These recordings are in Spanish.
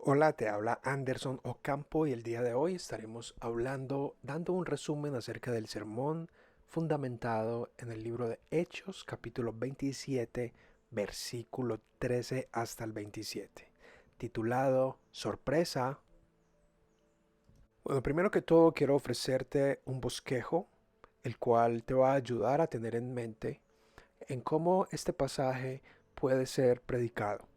Hola, te habla Anderson Ocampo y el día de hoy estaremos dando un resumen acerca del sermón fundamentado en el libro de Hechos, capítulo 27, versículo 13 hasta el 27, titulado Sorpresa. Bueno, primero que todo quiero ofrecerte un bosquejo, el cual te va a ayudar a tener en mente en cómo este pasaje puede ser predicado.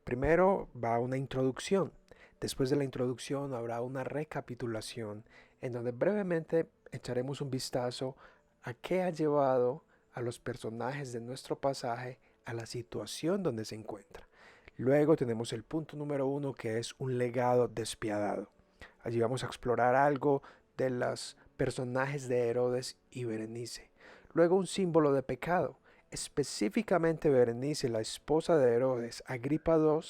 Primero va una introducción. Después de la introducción habrá una recapitulación en donde brevemente echaremos un vistazo a qué ha llevado a los personajes de nuestro pasaje a la situación donde se encuentra. Luego tenemos el punto número uno, que es un legado despiadado. Allí vamos a explorar algo de los personajes de Herodes y Berenice. Luego un símbolo de pecado. Específicamente Berenice, la esposa de Herodes, Agripa II,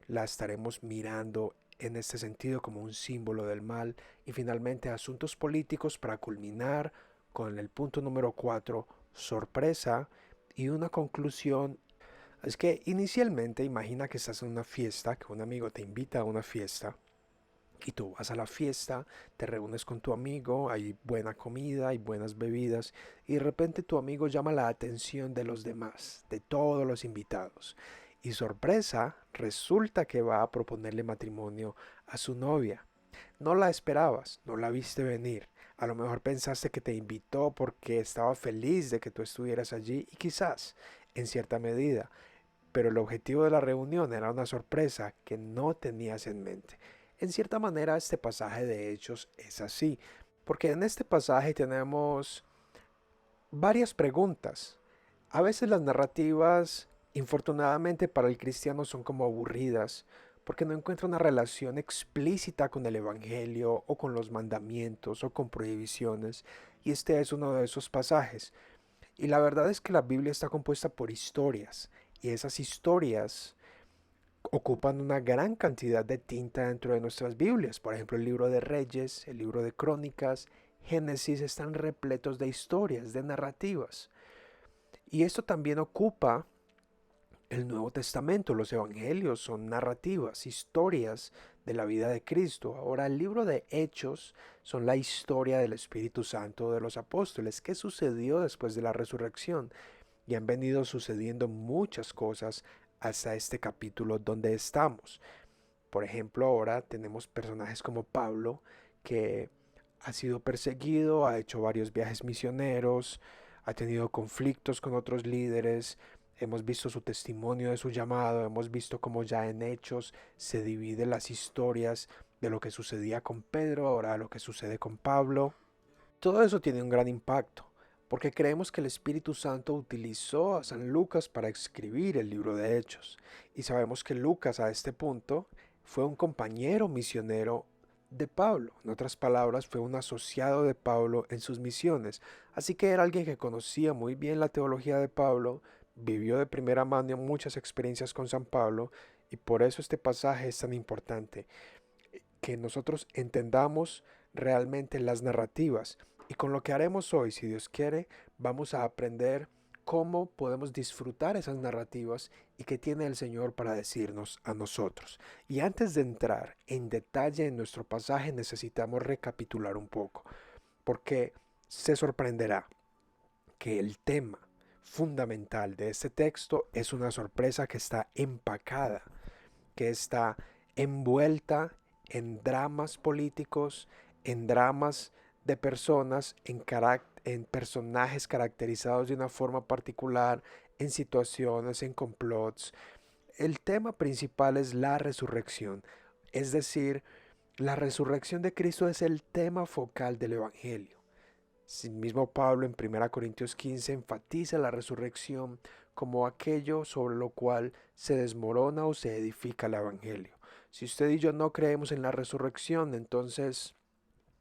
la estaremos mirando en este sentido como un símbolo del mal. Y finalmente asuntos políticos para culminar con el punto número 4, sorpresa, y una conclusión. Es que inicialmente imagina que estás en una fiesta, que un amigo te invita a una fiesta y tú vas a la fiesta, te reúnes con tu amigo, hay buena comida, hay buenas bebidas y de repente tu amigo llama la atención de los demás, de todos los invitados. Y sorpresa, resulta que va a proponerle matrimonio a su novia. No la esperabas, no la viste venir. A lo mejor pensaste que te invitó porque estaba feliz de que tú estuvieras allí y quizás, en cierta medida, pero el objetivo de la reunión era una sorpresa que no tenías en mente. En cierta manera, este pasaje de Hechos es así, porque en este pasaje tenemos varias preguntas. A veces las narrativas, infortunadamente para el cristiano, son como aburridas, porque no encuentra una relación explícita con el Evangelio o con los mandamientos o con prohibiciones, y este es uno de esos pasajes. Y la verdad es que la Biblia está compuesta por historias, y esas historias ocupan una gran cantidad de tinta dentro de nuestras Biblias. Por ejemplo, el libro de Reyes, el libro de Crónicas, Génesis están repletos de historias, de narrativas. Y esto también ocupa el Nuevo Testamento. Los evangelios son narrativas, historias de la vida de Cristo. Ahora, el libro de Hechos son la historia del Espíritu Santo de los apóstoles. ¿Qué sucedió después de la resurrección? Y han venido sucediendo muchas cosas hasta este capítulo donde estamos. Por ejemplo, ahora tenemos personajes como Pablo, que ha sido perseguido, ha hecho varios viajes misioneros, ha tenido conflictos con otros líderes. Hemos visto su testimonio de su llamado, hemos visto cómo ya en Hechos se dividen las historias de lo que sucedía con Pedro, ahora lo que sucede con Pablo. Todo eso tiene un gran impacto, porque creemos que el Espíritu Santo utilizó a San Lucas para escribir el libro de Hechos, y sabemos que Lucas a este punto fue un compañero misionero de Pablo, en otras palabras, fue un asociado de Pablo en sus misiones, así que era alguien que conocía muy bien la teología de Pablo, vivió de primera mano muchas experiencias con San Pablo, y por eso este pasaje es tan importante, que nosotros entendamos realmente las narrativas. Y con lo que haremos hoy, si Dios quiere, vamos a aprender cómo podemos disfrutar esas narrativas y qué tiene el Señor para decirnos a nosotros. Y antes de entrar en detalle en nuestro pasaje, necesitamos recapitular un poco, porque se sorprenderá que el tema fundamental de este texto es una sorpresa que está empacada, que está envuelta en dramas políticos, en dramas de personas, en personajes caracterizados de una forma particular, en situaciones, en complots. El tema principal es la resurrección, es decir, la resurrección de Cristo es el tema focal del Evangelio. El mismo Pablo en 1 Corintios 15 enfatiza la resurrección como aquello sobre lo cual se desmorona o se edifica el Evangelio. Si usted y yo no creemos en la resurrección, entonces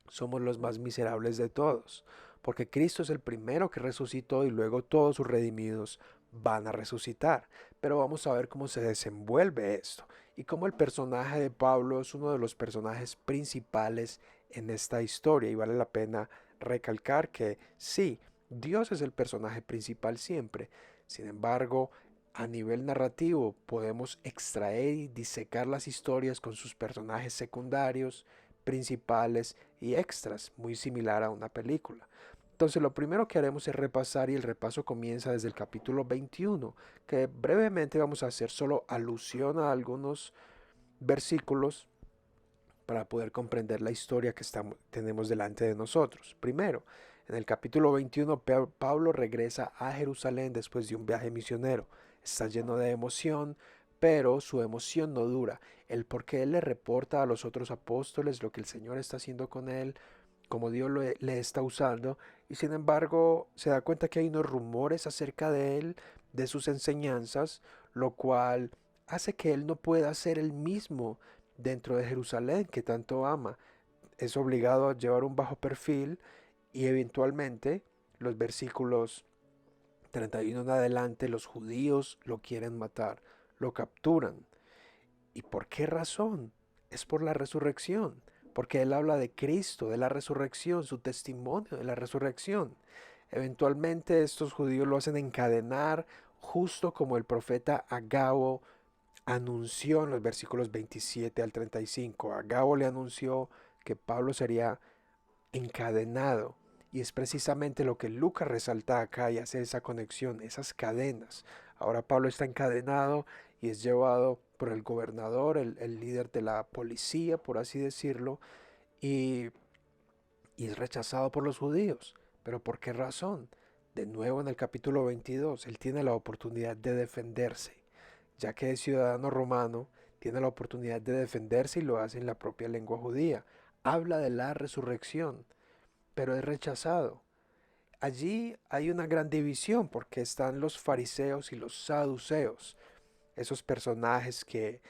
somos los más miserables de todos, porque Cristo es el primero que resucitó y luego todos sus redimidos van a resucitar. Pero vamos a ver cómo se desenvuelve esto y cómo el personaje de Pablo es uno de los personajes principales en esta historia, y vale la pena recalcar que sí, Dios es el personaje principal siempre. Sin embargo, a nivel narrativo podemos extraer y disecar las historias con sus personajes secundarios, principales y extras, muy similar a una película. Entonces lo primero que haremos es repasar y el repaso comienza desde el capítulo 21, que brevemente vamos a hacer solo alusión a algunos versículos para poder comprender la historia que tenemos delante de nosotros. Primero, en el capítulo 21, Pablo regresa a Jerusalén después de un viaje misionero. Está lleno de emoción, pero su emoción no dura. El por qué él le reporta a los otros apóstoles lo que el Señor está haciendo con él, como Dios le está usando, y sin embargo se da cuenta que hay unos rumores acerca de él, de sus enseñanzas, lo cual hace que él no pueda ser el mismo dentro de Jerusalén que tanto ama. Es obligado a llevar un bajo perfil y eventualmente los versículos 31 en adelante los judíos lo quieren matar, lo capturan. ¿Y por qué razón? Es por la resurrección, porque él habla de Cristo, de la resurrección, su testimonio de la resurrección. Eventualmente estos judíos lo hacen encadenar, justo como el profeta Agabo anunció en los versículos 27 al 35. Agabo le anunció que Pablo sería encadenado. Y es precisamente lo que Lucas resalta acá y hace esa conexión, esas cadenas. Ahora Pablo está encadenado y es llevado por el gobernador, el líder de la policía, por así decirlo, y, y es rechazado por los judíos. ¿Pero por qué razón? De nuevo en el capítulo 22, él tiene la oportunidad de defenderse. Ya que es ciudadano romano, tiene la oportunidad de defenderse y lo hace en la propia lengua judía. Habla de la resurrección, pero es rechazado. Allí hay una gran división porque están los fariseos y los saduceos, esos personajes que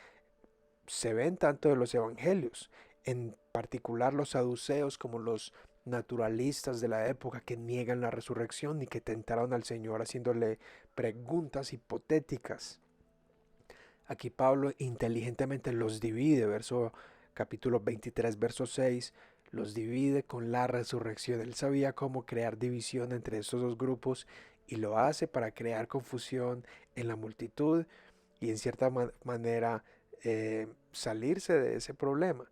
se ven tanto de los evangelios, en particular los saduceos como los naturalistas de la época que niegan la resurrección y que tentaron al Señor haciéndole preguntas hipotéticas. Aquí Pablo inteligentemente los divide, capítulo 23, verso 6, los divide con la resurrección. Él sabía cómo crear división entre estos dos grupos y lo hace para crear confusión en la multitud y en cierta manera salirse de ese problema.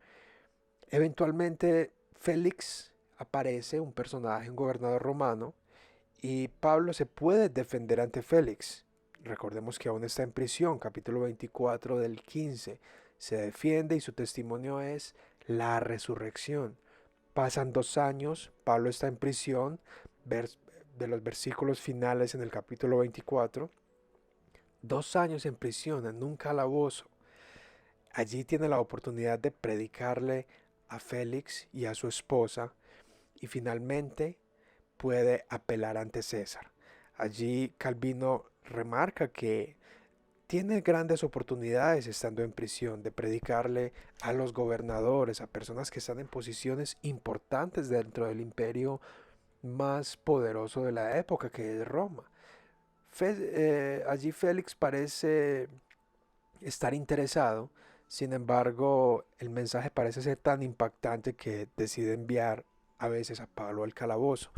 Eventualmente Félix aparece, un personaje, un gobernador romano, y Pablo se puede defender ante Félix. Recordemos que aún está en prisión, capítulo 24 del 15. Se defiende y su testimonio es la resurrección. Pasan 2 años, Pablo está en prisión, de los versículos finales en el capítulo 24. 2 años en prisión, en un calabozo. Allí tiene la oportunidad de predicarle a Félix y a su esposa y finalmente puede apelar ante César. Allí Calvino remarca que tiene grandes oportunidades estando en prisión de predicarle a los gobernadores, a personas que están en posiciones importantes dentro del imperio más poderoso de la época, que es Roma. Allí Félix parece estar interesado, sin embargo el mensaje parece ser tan impactante que decide enviar a veces a Pablo al calabozo.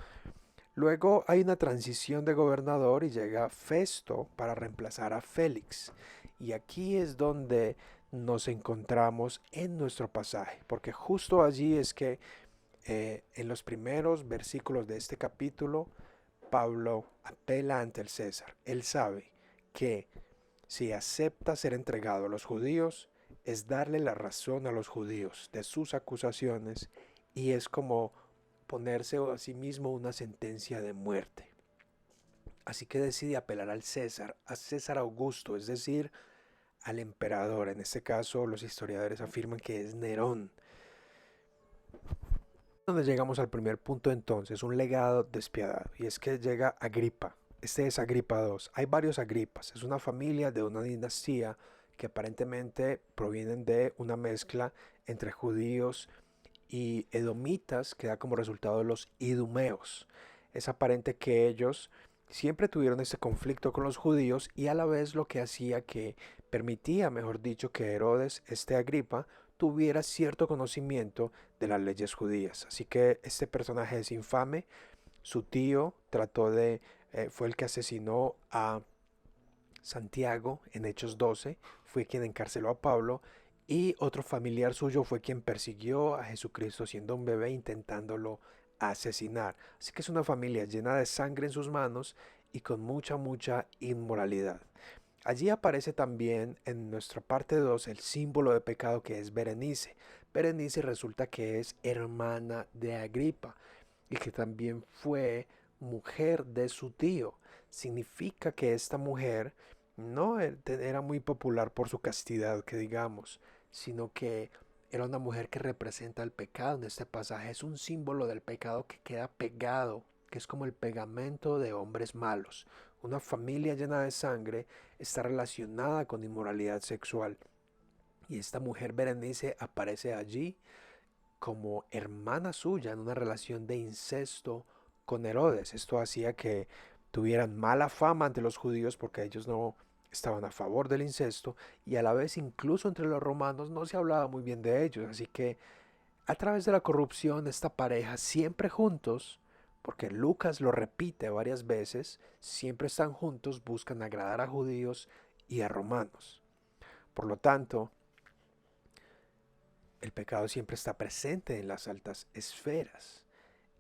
Luego hay una transición de gobernador y llega Festo para reemplazar a Félix. Y aquí es donde nos encontramos en nuestro pasaje, porque justo allí es que en los primeros versículos de este capítulo, Pablo apela ante el César. Él sabe que si acepta ser entregado a los judíos, es darle la razón a los judíos de sus acusaciones y es como ponerse a sí mismo una sentencia de muerte. Así que decide apelar al César, a César Augusto, es decir, al emperador. En este caso, los historiadores afirman que es Nerón. Donde llegamos al primer punto entonces, un legado despiadado, y es que llega Agripa. Este es Agripa II. Hay varios Agripas, es una familia de una dinastía que aparentemente provienen de una mezcla entre judíos y edomitas que da como resultado los idumeos. Es aparente que ellos siempre tuvieron ese conflicto con los judíos y a la vez lo que hacía que permitía, mejor dicho, que Herodes, este Agripa, tuviera cierto conocimiento de las leyes judías. Así que este personaje es infame. Su tío fue el que asesinó a Santiago, en Hechos 12, fue quien encarceló a Pablo y otro familiar suyo fue quien persiguió a Jesucristo siendo un bebé intentándolo asesinar. Así que es una familia llena de sangre en sus manos y con mucha inmoralidad. Allí aparece también en nuestra parte 2 el símbolo de pecado que es Berenice. Berenice resulta que es hermana de Agripa y que también fue mujer de su tío. Significa que esta mujer no era muy popular por su castidad, que digamos, sino que era una mujer que representa el pecado en este pasaje. Es un símbolo del pecado que queda pegado, que es como el pegamento de hombres malos. Una familia llena de sangre está relacionada con inmoralidad sexual. Y esta mujer Berenice aparece allí como hermana suya en una relación de incesto con Herodes. Esto hacía que tuvieran mala fama ante los judíos porque ellos no estaban a favor del incesto y a la vez incluso entre los romanos no se hablaba muy bien de ellos. Así que a través de la corrupción esta pareja siempre juntos, porque Lucas lo repite varias veces, siempre están juntos, buscan agradar a judíos y a romanos. Por lo tanto, el pecado siempre está presente en las altas esferas.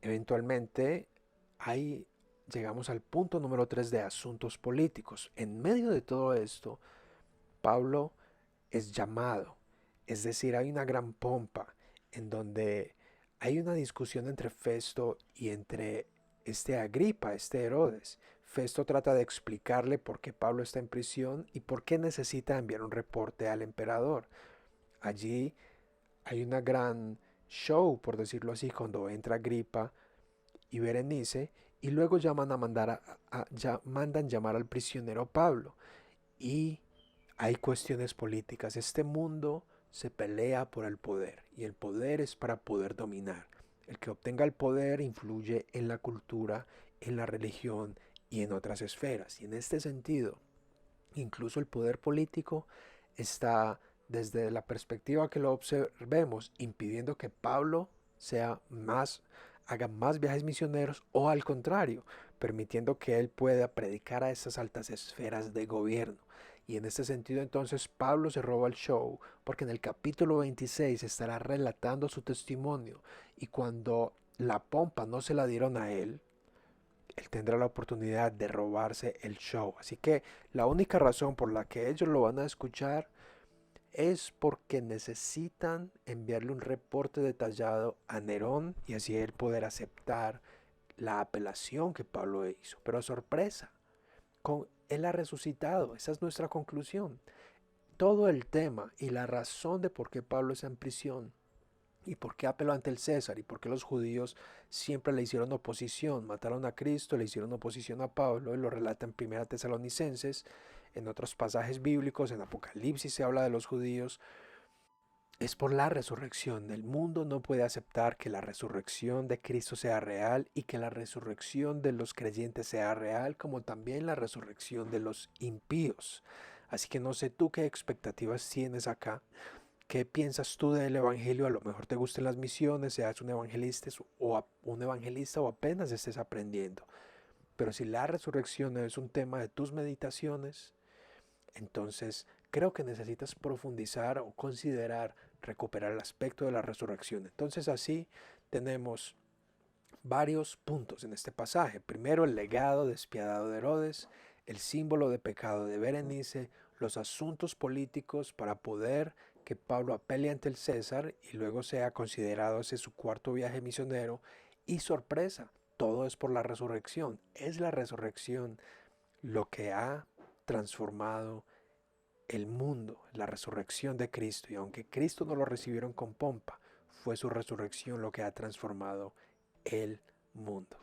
Eventualmente, ahí llegamos al punto número 3 de asuntos políticos. En medio de todo esto, Pablo es llamado. Es decir, hay una gran pompa en donde hay una discusión entre Festo y entre este Agripa, este Herodes. Festo trata de explicarle por qué Pablo está en prisión y por qué necesita enviar un reporte al emperador. Allí hay una gran show, por decirlo así, cuando entra Agripa y Berenice y luego llaman a mandar ya mandan llamar al prisionero Pablo y hay cuestiones políticas. Este mundo se pelea por el poder y el poder es para poder dominar. El que obtenga el poder influye en la cultura, en la religión y en otras esferas. Y en este sentido, incluso el poder político está, desde la perspectiva que lo observemos, impidiendo que Pablo haga más viajes misioneros o al contrario, permitiendo que él pueda predicar a estas altas esferas de gobierno. Y en este sentido entonces Pablo se roba el show porque en el capítulo 26 estará relatando su testimonio y cuando la pompa no se la dieron a él, él tendrá la oportunidad de robarse el show. Así que la única razón por la que ellos lo van a escuchar es porque necesitan enviarle un reporte detallado a Nerón y así él poder aceptar la apelación que Pablo hizo. Pero sorpresa, él ha resucitado. Esa es nuestra conclusión. Todo el tema y la razón de por qué Pablo está en prisión y por qué apeló ante el César y por qué los judíos siempre le hicieron oposición, mataron a Cristo, le hicieron oposición a Pablo, él lo relata en Primera Tesalonicenses, en otros pasajes bíblicos, en Apocalipsis se habla de los judíos, es por la resurrección. El mundo no puede aceptar que la resurrección de Cristo sea real y que la resurrección de los creyentes sea real, como también la resurrección de los impíos. Así que no sé tú qué expectativas tienes acá. ¿Qué piensas tú del evangelio? A lo mejor te gusten las misiones, seas un evangelista o apenas estés aprendiendo. Pero si la resurrección es un tema de tus meditaciones, entonces creo que necesitas profundizar o considerar recuperar el aspecto de la resurrección. Entonces así tenemos varios puntos en este pasaje. Primero, el legado despiadado de Herodes, el símbolo de pecado de Berenice, los asuntos políticos para poder que Pablo apele ante el César y luego sea considerado ese su cuarto viaje misionero. Y sorpresa, todo es por la resurrección. Es la resurrección lo que ha transformado el mundo, la resurrección de Cristo. Y aunque Cristo no lo recibieron con pompa, fue su resurrección lo que ha transformado el mundo.